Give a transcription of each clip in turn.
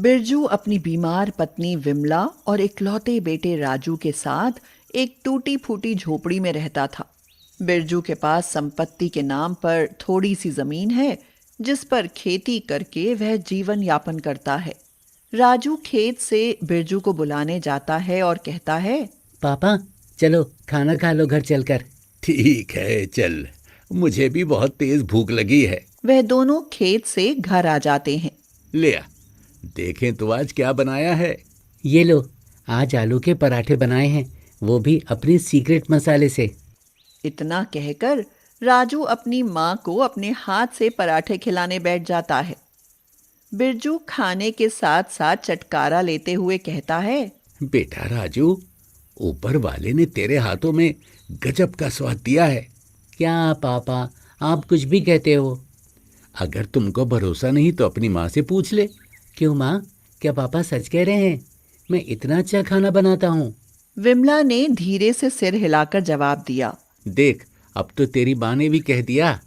बिरजू अपनी बीमार पत्नी विमला और इकलौते बेटे राजू के साथ एक टूटी फूटी झोपड़ी में रहता था। बिरजू के पास संपत्ति के नाम पर थोड़ी सी जमीन है, जिस पर खेती करके वह जीवन यापन करता है। राजू खेत से बिरजू को बुलाने जाता है और कहता है, पापा चलो खाना खा लो घर चलकर। ठीक है चल, मुझे भी बहुत तेज भूख लगी है। वह दोनों खेत से घर आ जाते हैं। ले आ, देखें तो आज क्या बनाया है। ये लो, आज आलू के पराठे बनाए हैं, वो भी अपने सीक्रेट मसाले से। इतना कहकर राजू अपनी माँ को अपने हाथ से पराठे खिलाने बैठ जाता है। बिरजू खाने के साथ साथ चटकारा लेते हुए कहता है, बेटा राजू, ऊपर वाले ने तेरे हाथों में गजब का स्वाद दिया है। क्या पापा, आप कुछ भी कहते हो। अगर तुमको भरोसा नहीं तो अपनी माँ से पूछ ले। क्यों माँ, क्या पापा सच कह रहे हैं? मैं इतना अच्छा खाना बनाता हूँ। विमला ने धीरे से सिर हिलाकर जवाब दिया। देख, अब तो तेरी माँ ने भी कह दिया।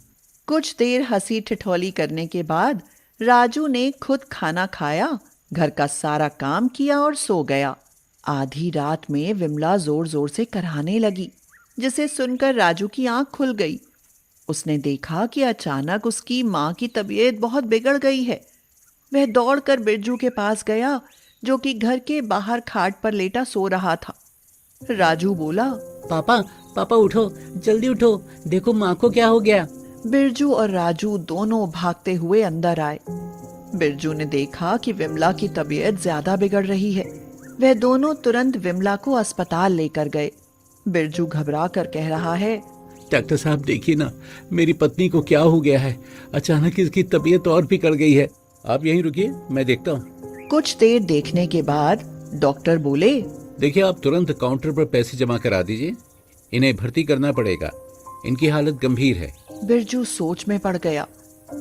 कुछ देर हंसी ठिठोली करने के बाद राजू ने खुद खाना खाया, घर का सारा काम किया और सो गया। आधी रात में विमला जोर जोर से कराहने लगी, जिसे सुनकर राजू की आंख खुल गई। उसने देखा कि अचानक उसकी माँ की तबीयत बहुत बिगड़ गई है। वह दौड़कर बिरजू के पास गया, जो कि घर के बाहर खाट पर लेटा सो रहा था। राजू बोला, पापा पापा उठो, जल्दी उठो, देखो माँ को क्या हो गया। बिरजू और राजू दोनों भागते हुए अंदर आए। बिरजू ने देखा कि विमला की तबीयत ज्यादा बिगड़ रही है। वह दोनों तुरंत विमला को अस्पताल लेकर गए। बिरजू घबरा कर कह रहा है, डॉक्टर साहब देखिए ना, मेरी पत्नी को क्या हो गया है। अचानक इसकी तबीयत और बिगड़ गई है। आप यहीं रुकिए, मैं देखता हूँ। कुछ देर देखने के बाद डॉक्टर बोले, देखिए, आप तुरंत काउंटर पर पैसे जमा करा दीजिए। इन्हें भर्ती करना पड़ेगा, इनकी हालत गंभीर है। बिरजू सोच में पड़ गया।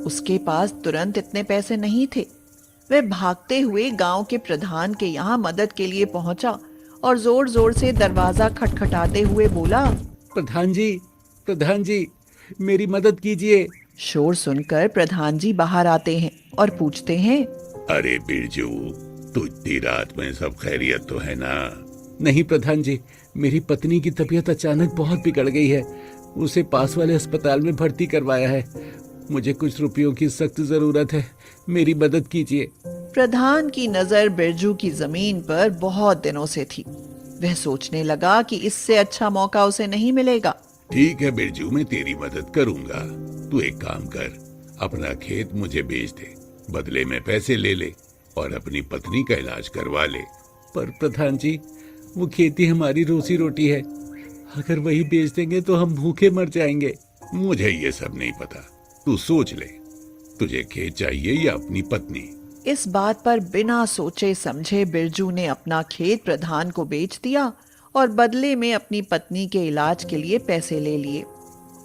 उसके पास तुरंत इतने पैसे नहीं थे। वह भागते हुए गांव के प्रधान के यहाँ मदद के लिए पहुंचा और जोर जोर से दरवाजा खटखटाते हुए बोला, प्रधान जी, मेरी मदद कीजिए। शोर सुनकर प्रधान जी बाहर आते हैं और पूछते हैं, अरे बिरजू, तू इतनी रात में सब खैरियत तो है ना? नहीं प्रधान जी, मेरी पत्नी की तबीयत अचानक बहुत बिगड़ गई है। उसे पास वाले अस्पताल में भर्ती करवाया है। मुझे कुछ रुपयों की सख्त जरूरत है, मेरी मदद कीजिए। प्रधान की नजर बिरजू की जमीन पर बहुत दिनों से थी। वह सोचने लगा कि इससे अच्छा मौका उसे नहीं मिलेगा। ठीक है बिरजू, मैं तेरी मदद करूंगा। तू एक काम कर, अपना खेत मुझे बेच दे, बदले में पैसे ले ले और अपनी पत्नी का इलाज करवा ले। पर प्रधान जी, वो खेती हमारी रोजी रोटी है। अगर वही बेच देंगे तो हम भूखे मर जाएंगे। मुझे ये सब नहीं पता, तू सोच ले, तुझे खेत चाहिए या अपनी पत्नी? इस बात पर बिना सोचे समझे बिरजू ने अपना खेत प्रधान को बेच दिया और बदले में अपनी पत्नी के इलाज के लिए पैसे ले लिए।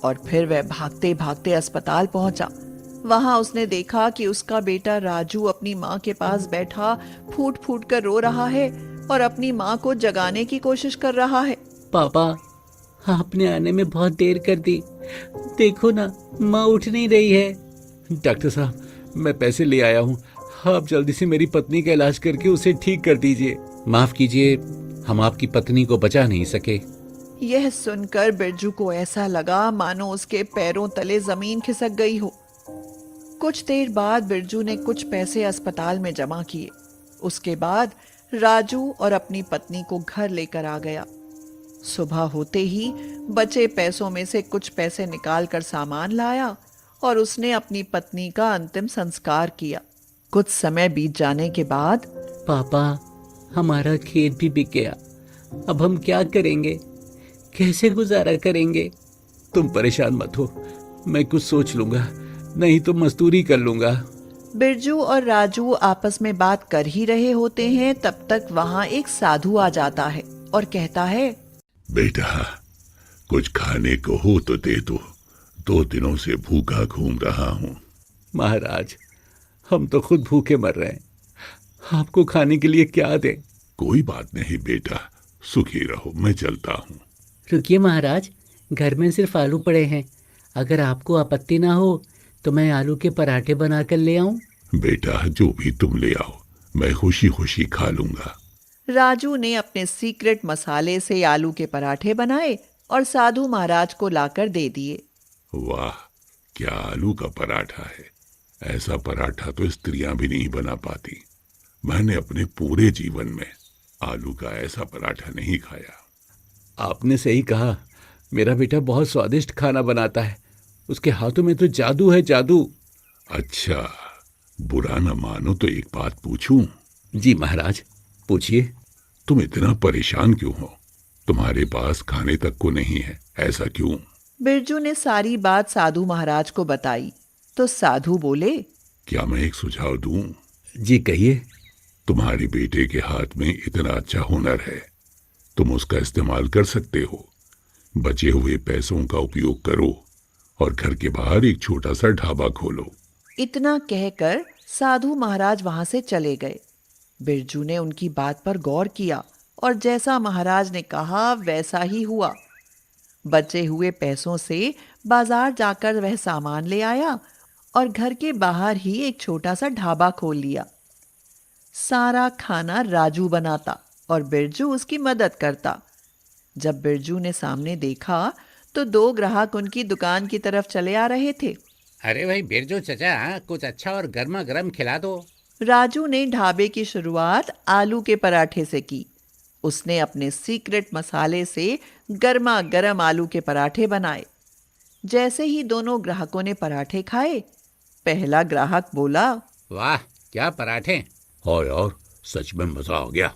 और फिर वह भागते भागते अस्पताल पहुंचा। वहां उसने देखा कि उसका बेटा राजू अपनी माँ के पास बैठा फूट फूट कर रो रहा है और अपनी माँ को जगाने की कोशिश कर रहा है। पापा, आपने आने में बहुत देर कर दी। देखो ना, माँ उठ नहीं रही है। डॉक्टर साहब, मैं पैसे ले आया हूँ। आप जल्दी से मेरी पत्नी का इलाज करके उसे ठीक कर दीजिए। माफ कीजिए, हम आपकी पत्नी को बचा नहीं सके। यह सुनकर बिरजू को ऐसा लगा मानो उसके पैरों तले जमीन खिसक गई हो। कुछ देर बाद बिरजू ने कुछ पैसे अस्पताल में जमा किए। उसके बाद राजू और अपनी पत्नी को घर लेकर आ गया। सुबह होते ही बचे पैसों में से कुछ पैसे निकालकर सामान लाया और उसने अपनी पत्नी का अंतिम संस्कार किया। कुछ समय बीत जाने के बाद, पापा, हमारा खेत भी बिक गया। अब हम क्या करेंगे? कैसे गुजारा करेंगे? तुम परेशान मत हो, मैं कुछ सोच लूंगा, नहीं तो मजदूरी कर लूंगा। बिरजू और राजू आपस में बात कर ही रहे होते हैं, तब तक वहां एक साधु आ जाता है और कहता है, बेटा, कुछ खाने को हो तो दे दो, 2 दिनों से भूखा घूम रहा हूँ। महाराज, हम तो खुद भूखे मर रहे हैं, आपको खाने के लिए क्या दें? कोई बात नहीं बेटा, सुखी रहो, मैं चलता हूँ। रुकिए महाराज, घर में सिर्फ आलू पड़े हैं। अगर आपको आपत्ति ना हो तो मैं आलू के पराठे बनाकर ले आऊं? बेटा, जो भी तुम ले आओ, मैं खुशी खुशी खा लूंगा। राजू ने अपने सीक्रेट मसाले से आलू के पराठे बनाए और साधु महाराज को लाकर दे दिए। वाह, क्या आलू का पराठा है। ऐसा पराठा तो स्त्रियां भी नहीं बना पाती। मैंने अपने पूरे जीवन में आलू का ऐसा पराठा नहीं खाया। आपने सही कहा, मेरा बेटा बहुत स्वादिष्ट खाना बनाता है। उसके हाथों में तो जादू है, जादू। अच्छा, बुरा न मानो तो एक बात पूछूं? जी महाराज, पूछिए। तुम इतना परेशान क्यों हो? तुम्हारे पास खाने तक को नहीं है, ऐसा क्यों? बिरजू ने सारी बात साधु महाराज को बताई तो साधु बोले, क्या मैं एक सुझाव दूं? जी कहिए। तुम्हारे बेटे के हाथ में इतना अच्छा हुनर है, तुम उसका इस्तेमाल कर सकते हो। बचे हुए पैसों का उपयोग करो और घर के बाहर एक छोटा सा ढाबा खोलो। इतना कहकर साधु महाराज वहां से चले गए। बिरजू ने उनकी बात पर गौर किया और जैसा महाराज ने कहा वैसा ही हुआ। बचे हुए पैसों से बाजार जाकर वह सामान ले आया और घर के बाहर ही एक छोटा सा ढाबा खोल लिया। सारा खाना राजू बनाता और बिरजू उसकी मदद करता। जब बिरजू ने सामने देखा तो दो ग्राहक उनकी दुकान की तरफ चले आ रहे थे। अरे भाई बिरजू चचा, कुछ अच्छा और गर्मा गर्म खिला दो। राजू ने ढाबे की शुरुआत आलू के पराठे से की। उसने अपने सीक्रेट मसाले से गर्मा गर्म आलू के पराठे बनाए। जैसे ही दोनों ग्राहकों ने पराठे खाए, पहला ग्राहक बोला, वाह क्या पराठे। और सच में मजा आ गया।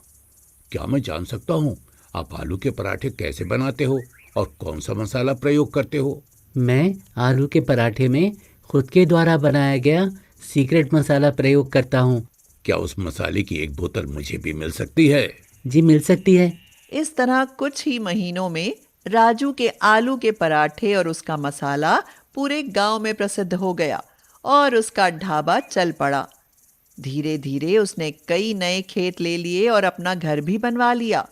क्या मैं जान सकता हूँ आप आलू के पराठे कैसे बनाते हो और कौन सा मसाला प्रयोग करते हो? मैं आलू के पराठे में खुद के द्वारा बनाया गया सीक्रेट मसाला प्रयोग करता हूँ। क्या उस मसाले की एक बोतल मुझे भी मिल सकती है? जी मिल सकती है। इस तरह कुछ ही महीनों में राजू के आलू के पराठे और उसका मसाला पूरे गांव में प्रसिद्ध हो गया और उसका ढाबा चल पड़ा। धीरे धीरे उसने कई नए खेत ले लिए और अपना घर भी बनवा लिया।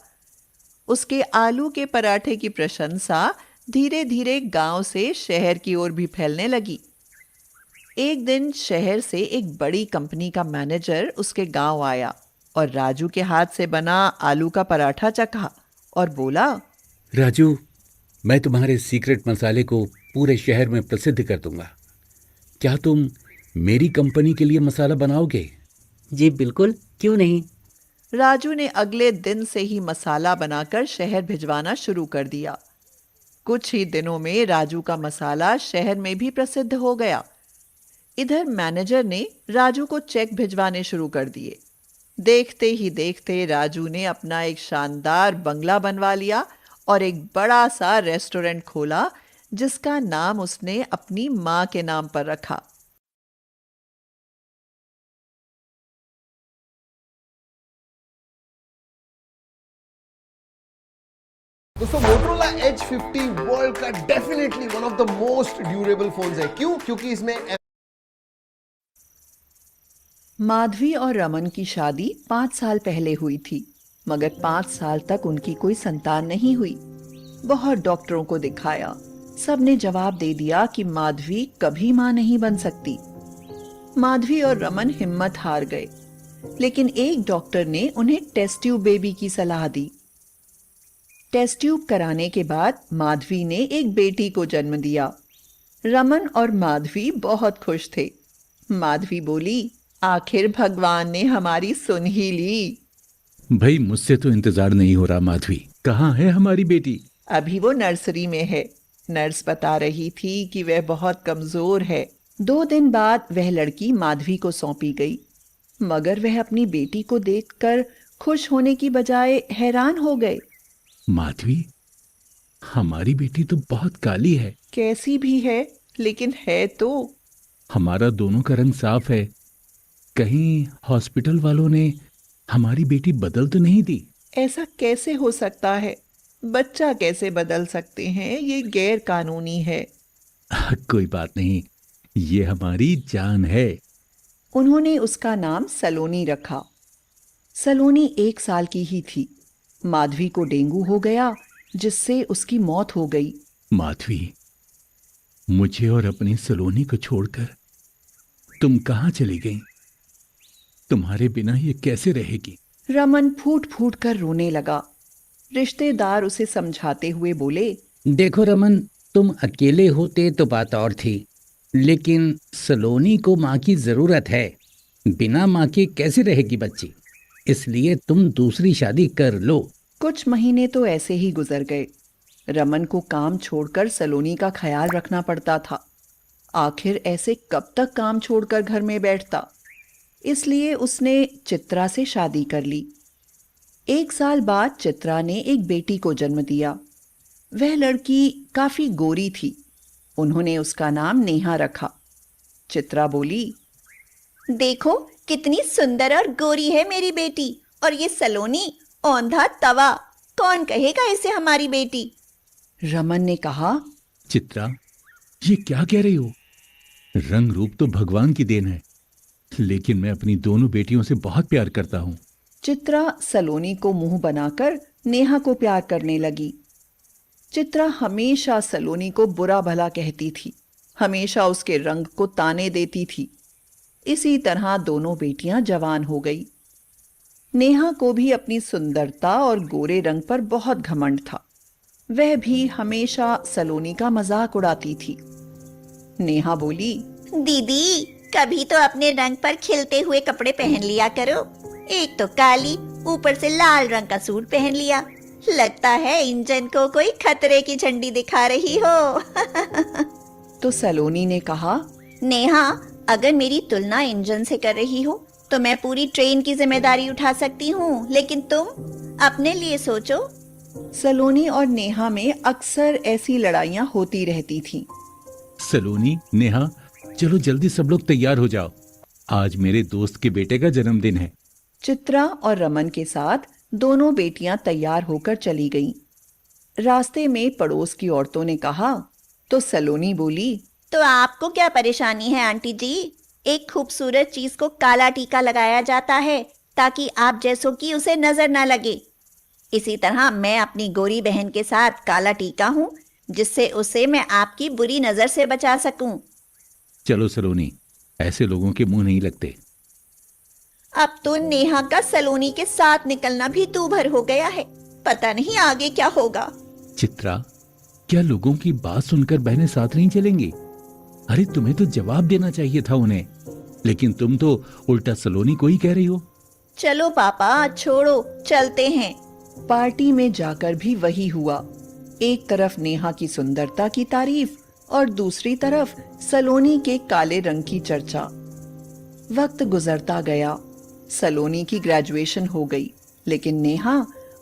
उसके आलू के पराठे की प्रशंसा धीरे धीरे गांव से शहर की ओर भी फैलने लगी। एक दिन शहर से एक बड़ी कंपनी का मैनेजर उसके गांव आया और राजू के हाथ से बना आलू का पराठा चखा और बोला, राजू, मैं तुम्हारे सीक्रेट मसाले को पूरे शहर में प्रसिद्ध कर दूंगा। क्या तुम मेरी कंपनी के लिए मसाला बनाओगे? जी बिल्कुल, क्यों नहीं। राजू ने अगले दिन से ही मसाला बनाकर शहर भिजवाना शुरू कर दिया। कुछ ही दिनों में राजू का मसाला शहर में भी प्रसिद्ध हो गया। इधर मैनेजर ने राजू को चेक भिजवाने शुरू कर दिए। देखते ही देखते राजू ने अपना एक शानदार बंगला बनवा लिया और एक बड़ा सा रेस्टोरेंट खोला जिसका नाम उसने अपनी मां के नाम पर रखा। दोस्तों मोटरोला H50 वर्ल्ड का definitely one of the most durable phones है। क्यों? क्योंकि इसमें माधवी और रमन की शादी 5 साल पहले हुई थी, मगर 5 साल तक उनकी कोई संतान नहीं हुई। बहुत डॉक्टरों को दिखाया, सबने जवाब दे दिया कि माधवी कभी मां नहीं बन सकती। माधवी और रमन हिम्मत हार गए, लेकिन एक डॉक्टर ने उन्हें टेस्ट ट्यूब बेबी की सलाह दी। टेस्ट ट्यूब कराने के बाद माधवी ने एक बेटी को जन्म दिया। रमन और माधवी बहुत खुश थे। माधवी बोली, आखिर भगवान ने हमारी सुन ही ली। भाई मुझसे तो इंतजार नहीं हो रहा। माधवी, कहाँ है हमारी बेटी? अभी वो नर्सरी में है। नर्स बता रही थी कि वह बहुत कमजोर है। 2 दिन बाद वह लड़की माधवी को सौंपी गई, मगर वह अपनी बेटी को देखकर खुश होने की बजाय हैरान हो गए। माधवी, हमारी बेटी तो बहुत काली है। कैसी भी है, लेकिन है तो। हमारा दोनों का रंग साफ है। कहीं हॉस्पिटल वालों ने हमारी बेटी बदल तो नहीं दी? ऐसा कैसे हो सकता है? बच्चा कैसे बदल सकते हैं? ये गैर कानूनी है। कोई बात नहीं, ये हमारी जान है। उन्होंने उसका नाम सलोनी रखा। सलोनी 1 साल की ही थी। माधवी को डेंगू हो गया, जिससे उसकी मौत हो गई। माधवी, मुझे और अपनी सलोनी को छोड़कर तुम कहाँ चली गई? तुम्हारे बिना ये कैसे रहेगी? रमन फूट फूट कर रोने लगा। रिश्तेदार उसे समझाते हुए बोले, देखो रमन, तुम अकेले होते तो बात और थी, लेकिन सलोनी को माँ की जरूरत है। बिना माँ के कैसे रहेगी बच्ची? इसलिए तुम दूसरी शादी कर लो। कुछ महीने तो ऐसे ही गुजर गए। रमन को काम छोड़कर सलोनी का ख्याल रखना पड़ता था। आखिर ऐसे कब तक काम छोड़कर घर में बैठता? इसलिए उसने चित्रा से शादी कर ली। 1 साल बाद चित्रा ने एक बेटी को जन्म दिया। वह लड़की काफी गोरी थी। उन्होंने उसका नाम नेहा रखा। चित्रा बोली, देखो कितनी सुंदर और गोरी है मेरी बेटी, और ये सलोनी औंधा तवा, कौन कहेगा इसे हमारी बेटी? रमन ने कहा, चित्रा, ये क्या कह रही हो? रंग रूप तो भगवान की देन है, लेकिन मैं अपनी दोनों बेटियों से बहुत प्यार करता हूँ। चित्रा सलोनी को मुंह बनाकर नेहा को प्यार करने लगी। चित्रा हमेशा सलोनी को बुरा भला कहती थी, हमेशा उसके रंग को ताने देती थी। इसी तरह दोनों बेटियां जवान हो गई। नेहा को भी अपनी सुंदरता और गोरे रंग पर बहुत घमंड था। वह भी हमेशा सलोनी का मजाक उड़ाती थी। नेहा बोली, दीदी, कभी तो अपने रंग पर खिलते हुए कपड़े पहन लिया करो। एक तो काली, ऊपर से लाल रंग का सूट पहन लिया। लगता है इंजन को कोई खतरे की झंडी दिखा रही हो। तो सलोनी ने कहा, नेहा, अगर मेरी तुलना इंजन से कर रही हो तो मैं पूरी ट्रेन की जिम्मेदारी उठा सकती हूँ, लेकिन तुम अपने लिए सोचो। सलोनी और नेहा में अक्सर ऐसी लड़ाइयां होती रहती थीं। सलोनी, नेहा, चलो जल्दी सब लोग तैयार हो जाओ। आज मेरे दोस्त के बेटे का जन्मदिन है। चित्रा और रमन के साथ दोनों बेटियां तैयार होकर चली गईं। रास्ते में पड़ोस की औरतों ने कहा तो सलोनी बोली, तो आपको क्या परेशानी है आंटी जी? एक खूबसूरत चीज को काला टीका लगाया जाता है ताकि आप जैसों की उसे नजर ना लगे। इसी तरह मैं अपनी गोरी बहन के साथ काला टीका हूँ, जिससे उसे मैं आपकी बुरी नजर से बचा सकूं। चलो सलोनी, ऐसे लोगों के मुंह नहीं लगते। अब तो नेहा का सलोनी के साथ निकलना भी तू भर हो गया है। पता नहीं आगे क्या होगा। चित्रा, क्या लोगों की बात सुनकर बहनें साथ नहीं चलेंगी? अरे तुम्हें तो जवाब देना चाहिए था उन्हें, लेकिन तुम तो उल्टा सलोनी को ही कह रही हो। चलो पापा, छोड़ो, चलते हैं। पार्टी में जाकर भी वही हुआ। एक तरफ नेहा की सुंदरता की तारीफ और दूसरी तरफ सलोनी के काले रंग की चर्चा। वक्त गुजरता गया। सलोनी की ग्रेजुएशन हो गई, लेकिन नेहा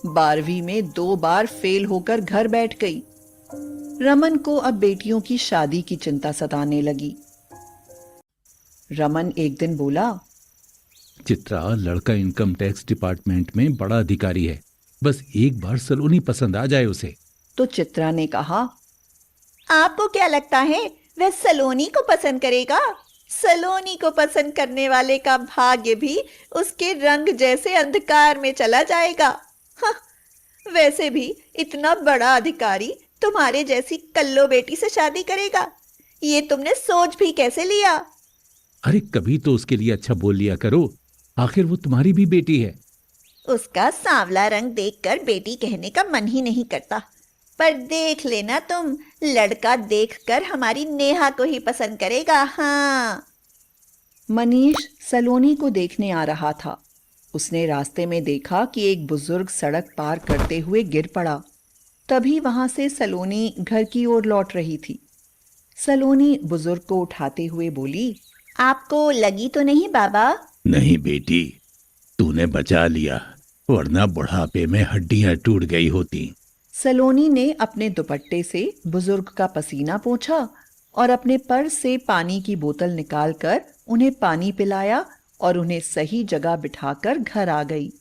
12वीं में 2 बार फेल होकर घर बैठ गई। रमन को अब बेटियों की शादी की चिंता सताने लगी। रमन एक दिन बोला, चित्रा, लड़का इनकम टैक्स डिपार्टमेंट में बड़ा अधिकारी है, बस एक बार सलोनी पसंद आ जाए उसे। तो चित्रा ने कहा, आपको क्या लगता है वह सलोनी को पसंद करेगा? सलोनी को पसंद करने वाले का भाग्य भी उसके रंग जैसे अंधकार में चला जाएगा। हाँ, वैसे भी इतना बड़ा अधिकारी तुम्हारे जैसी कल्लो बेटी से शादी करेगा, ये तुमने सोच भी कैसे लिया? अरे कभी तो उसके लिए अच्छा बोल लिया करो, आखिर वो तुम्हारी भी बेटी है। उसका सांवला रंग देखकर बेटी कहने का मन ही नहीं करता। पर देख लेना तुम, लड़का देखकर हमारी नेहा को ही पसंद करेगा। हाँ। मनीष सलोनी को देखने आ रहा था। उसने रास्ते में देखा कि एक बुजुर्ग सड़क पार करते हुए गिर पड़ा। तभी वहां से सलोनी घर की ओर लौट रही थी। सलोनी बुजुर्ग को उठाते हुए बोली, आपको लगी तो नहीं बाबा? नहीं बेटी, तूने बचा लिया, वरना बुढ़ापे में हड्डियां टूट गई होती। सलोनी ने अपने दुपट्टे से बुजुर्ग का पसीना पोंछा और अपने पर्स से पानी की बोतल निकालकर उन्हें पानी पिलाया और उन्हें सही जगह बिठाकर घर आ गई।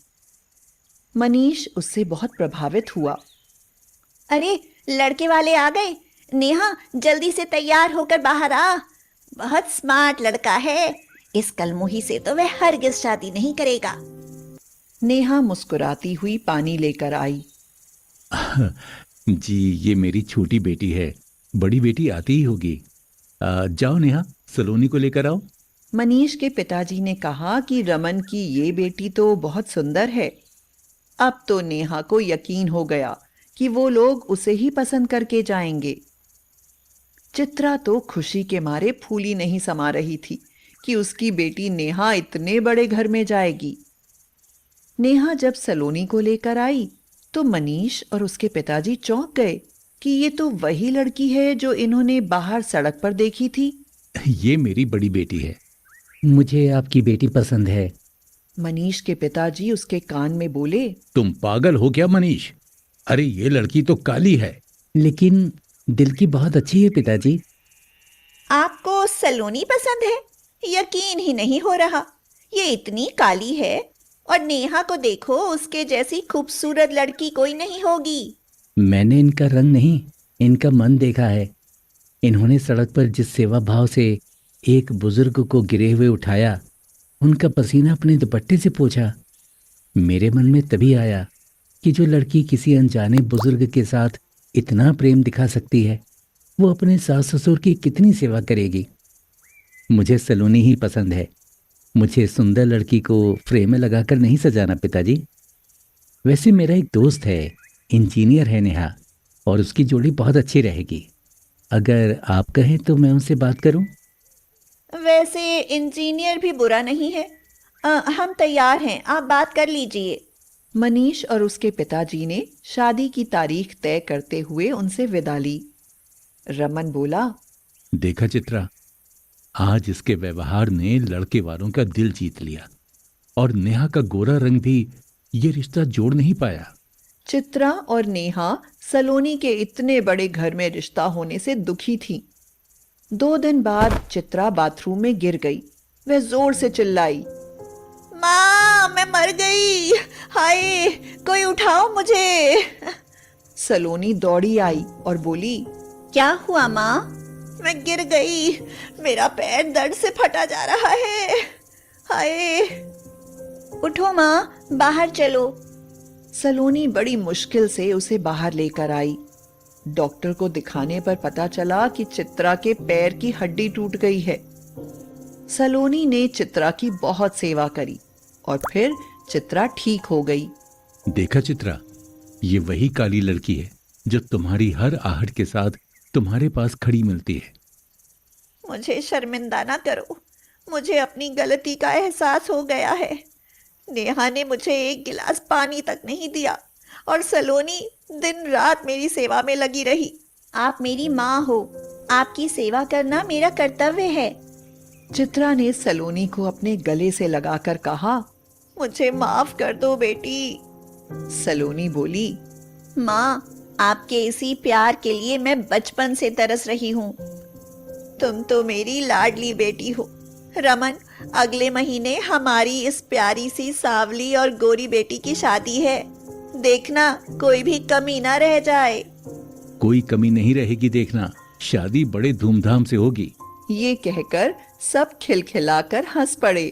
मनीष उससे बहुत प्रभावित हुआ। अरे, लड़के वाले आ गए। नेहा, जल्दी से तैयार होकर बाहर आ। बहुत स्मार्ट लड़का है। इस कलमुही से तो वह हरगिज शादी नहीं करेगा। नेहा मुस्कुराती हुई पानी लेकर आई। जी, ये मेरी छोटी बेटी है, बड़ी बेटी आती ही होगी। जाओ नेहा, सलोनी को लेकर आओ। मनीष के पिताजी ने कहा कि रमन की ये बेटी तो बहुत सुंदर है। अब तो नेहा को यकीन हो गया कि वो लोग उसे ही पसंद करके जाएंगे। चित्रा तो खुशी के मारे फूली नहीं समा रही थी कि उसकी बेटी नेहा इतने बड़े घर में जाएगी। नेहा जब सलोनी को लेकर आई तो मनीष और उसके पिताजी चौंक गए कि ये तो वही लड़की है जो इन्होंने बाहर सड़क पर देखी थी। ये मेरी बड़ी बेटी है। मुझे आपकी बेटी पसंद है। मनीष के पिताजी उसके कान में बोले, तुम पागल हो क्या मनीष? अरे ये लड़की तो काली है। लेकिन दिल की बहुत अच्छी है पिताजी। आपको सलोनी पसंद है? यकीन ही नहीं हो रहा। ये इतनी काली है और नेहा को देखो, उसके जैसी खूबसूरत लड़की कोई नहीं होगी। मैंने इनका रंग नहीं, इनका मन देखा है। इन्होंने सड़क पर जिस सेवा भाव से एक बुजुर्ग को गिरे हुए उठाया, उनका पसीना अपने दुपट्टे से पोंछा, मेरे मन में तभी आया कि जो लड़की किसी अनजाने बुजुर्ग के साथ इतना प्रेम दिखा सकती है, वो अपने सास ससुर की कितनी सेवा करेगी। मुझे सलोनी ही पसंद है। मुझे सुंदर लड़की को फ्रेम में लगाकर नहीं सजाना पिताजी। वैसे मेरा एक दोस्त है, इंजीनियर है नेहा, और उसकी जोड़ी बहुत अच्छी रहेगी। अगर आप कहें तो मैं उनसे बात करूं। वैसे इंजीनियर भी बुरा नहीं है। हम तैयार हैं, आप बात कर लीजिए। मनीष और उसके पिताजी ने शादी की तारीख तय करते हुए उनसे विदा ली। रमन बोला, देखा चित्रा, आज इसके व्यवहार ने लड़के वालों का दिल जीत लिया और नेहा का गोरा रंग भी ये रिश्ता जोड़ नहीं पाया। चित्रा और नेहा सलोनी के इतने बड़े घर में रिश्ता होने से दुखी थी। 2 दिन बाद चित्रा बाथरूम में गिर गई। वह जोर से चिल्लाई, माँ, मैं मर गई, हाय कोई उठाओ मुझे। सलोनी दौड़ी आई और बोली, क्या हुआ माँ? मैं गिर गई, मेरा पैर दर्द से फटा जा रहा है, हाय। उठो माँ, बाहर चलो। सलोनी बड़ी मुश्किल से उसे बाहर लेकर आई। डॉक्टर को दिखाने पर पता चला कि चित्रा के पैर की हड्डी टूट गई है। सलोनी ने चित्रा की बहुत सेवा करी और फिर चित्रा ठीक हो गई। देखा चित्रा, ये वही काली लड़की है जो तुम्हारी हर आहट के साथ तुम्हारे पास खड़ी मिलती है। मुझे शर्मिंदा ना करो, मुझे अपनी गलती का एहसास हो गया है। नेहा ने मुझे एक गिलास पानी तक नहीं दिया और सलोनी दिन रात मेरी सेवा में लगी रही। आप मेरी माँ हो, आपकी सेवा करना मेरा कर्तव्य है। चित्रा ने सलोनी को अपने गले से लगाकर कहा, मुझे माफ कर दो बेटी। सलोनी बोली, माँ, आपके इसी प्यार के लिए मैं बचपन से तरस रही हूँ। तुम तो मेरी लाडली बेटी हो। रमन, अगले महीने हमारी इस प्यारी सी सांवली और गोरी बेटी की शादी है। देखना कोई भी कमी ना रह जाए। कोई कमी नहीं रहेगी, देखना शादी बड़े धूमधाम से होगी। ये कहकर सब खिलखिलाकर हंस पड़े।